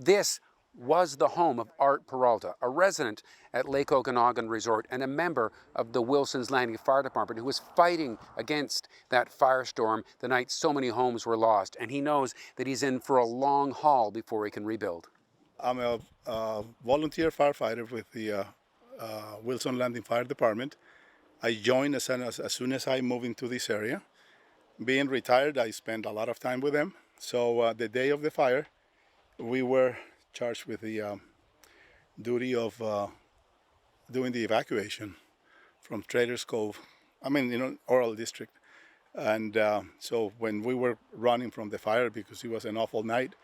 This was the home of Art Peralta, a resident at Lake Okanagan Resort and a member of the Wilson's Landing Fire Department who was fighting against that firestorm the night so many homes were lost. And he knows that he's in for a long haul before he can rebuild. I'm a volunteer firefighter with the Wilson Landing Fire Department. I joined as soon as I moved into this area. Being retired, I spent a lot of time with them. So the day of the fire, we were charged with the duty of doing the evacuation from Traders Cove, Oral District. And so when we were running from the fire, because it was an awful night,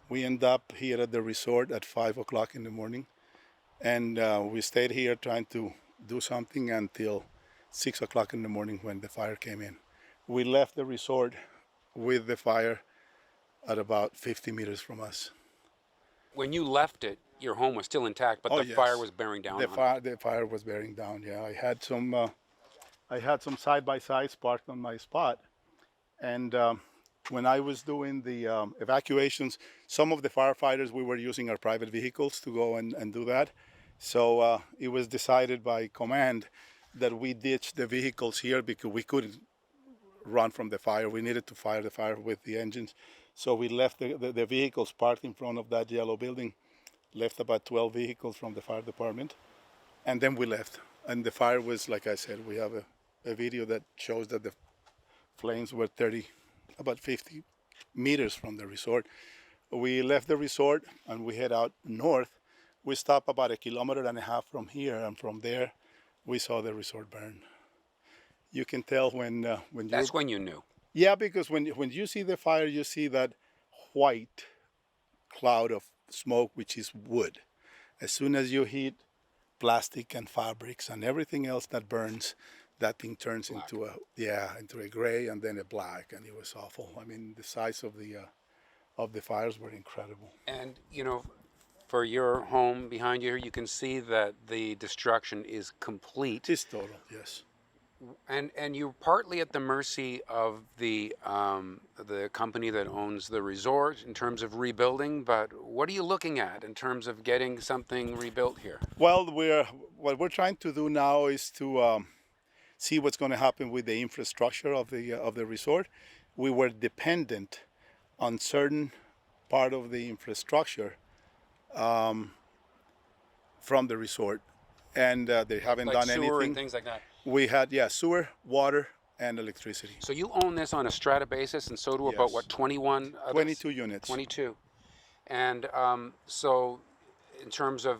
we ended up here at the resort at 5 o'clock in the morning. And we stayed here trying to do something until 6 o'clock in the morning when the fire came in. We left the resort with the fire at about 50 meters from us. When you left it, your home was still intact, but Yes. fire was bearing down on it. The fire was bearing down. Yeah, I had some side-by-sides parked on my spot, and when I was doing the evacuations, some of the firefighters, we were using our private vehicles to go and do that. So it was decided by command that we ditch the vehicles here because we couldn't run from the fire. We needed to fight the fire with the engines. So we left the vehicles parked in front of that yellow building, left about 12 vehicles from the fire department, and then we left. And the fire was, like I said, we have a video that shows that the flames were about 50 meters from the resort. We left the resort and we head out north. We stopped about 1.5 kilometers from here, and from there we saw the resort burn. You can tell when That's when you knew. Yeah, because when you see the fire, you see that white cloud of smoke, which is wood. As soon as you heat plastic and fabrics and everything else that burns, that thing turns Black. into a gray and then a black, and it was awful. I mean, the size of the fires were incredible. And, for your home behind you here, you can see that the destruction is complete. It's total, yes. And you're partly at the mercy of the company that owns the resort in terms of rebuilding, but what are you looking at in terms of getting something rebuilt here? Well, what we're trying to do now is to see what's going to happen with the infrastructure of the resort. We were dependent on certain part of the infrastructure from the resort, and they haven't Like done sewer anything. and things like that. We had sewer, water, and electricity. So you own this on a strata basis, and so do about, Yes. 21 others? 22 units. 22. And so in terms of,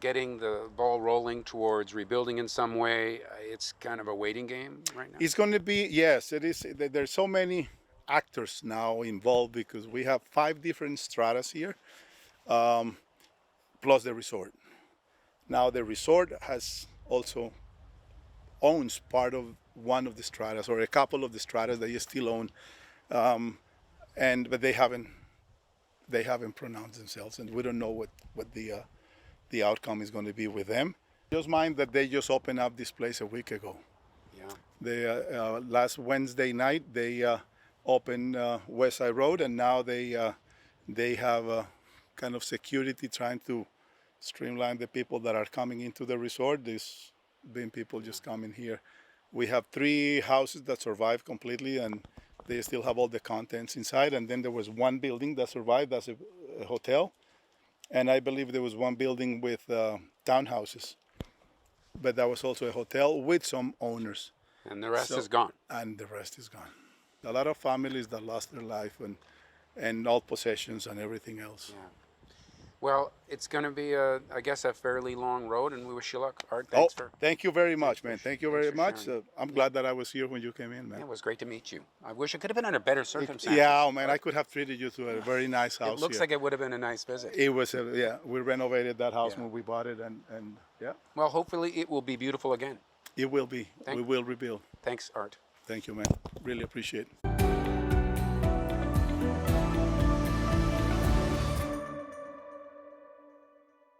getting the ball rolling towards rebuilding in some way, it's kind of a waiting game right now? It's going to be, yes, it is. There's so many actors now involved because we have 5 different stratas here, plus the resort. Now the resort has also owns part of one of the stratas, or a couple of the stratas that you still own, but they haven't pronounced themselves, and we don't know what the outcome is going to be with them. Just mind that they just opened up this place a week ago. Yeah. They last Wednesday night they opened West Side Road, and now they have kind of security trying to streamline the people that are coming into the resort. There's been people just coming here. We have 3 houses that survived completely, and they still have all the contents inside. And then there was one building that survived, that's a hotel. And I believe there was one building with townhouses, but that was also a hotel with some owners. And the rest is gone. And the rest is gone. A lot of families that lost their life and all possessions and everything else. Yeah. Well, it's going to be, I guess, a fairly long road, and we wish you luck. Art, thanks for... Thank you very much, man. Thank you very much. sharing. I'm glad that I was here when you came in, man. Yeah, it was great to meet you. I wish it could have been under better circumstances. Yeah, man, I could have treated you to a very nice house. It looks here. like it would have been a nice visit. It was, we renovated that house Yeah. when we bought it, and yeah. Well, hopefully it will be beautiful again. It will be. We will rebuild. Thanks, Art. Thank you, man. Really appreciate it.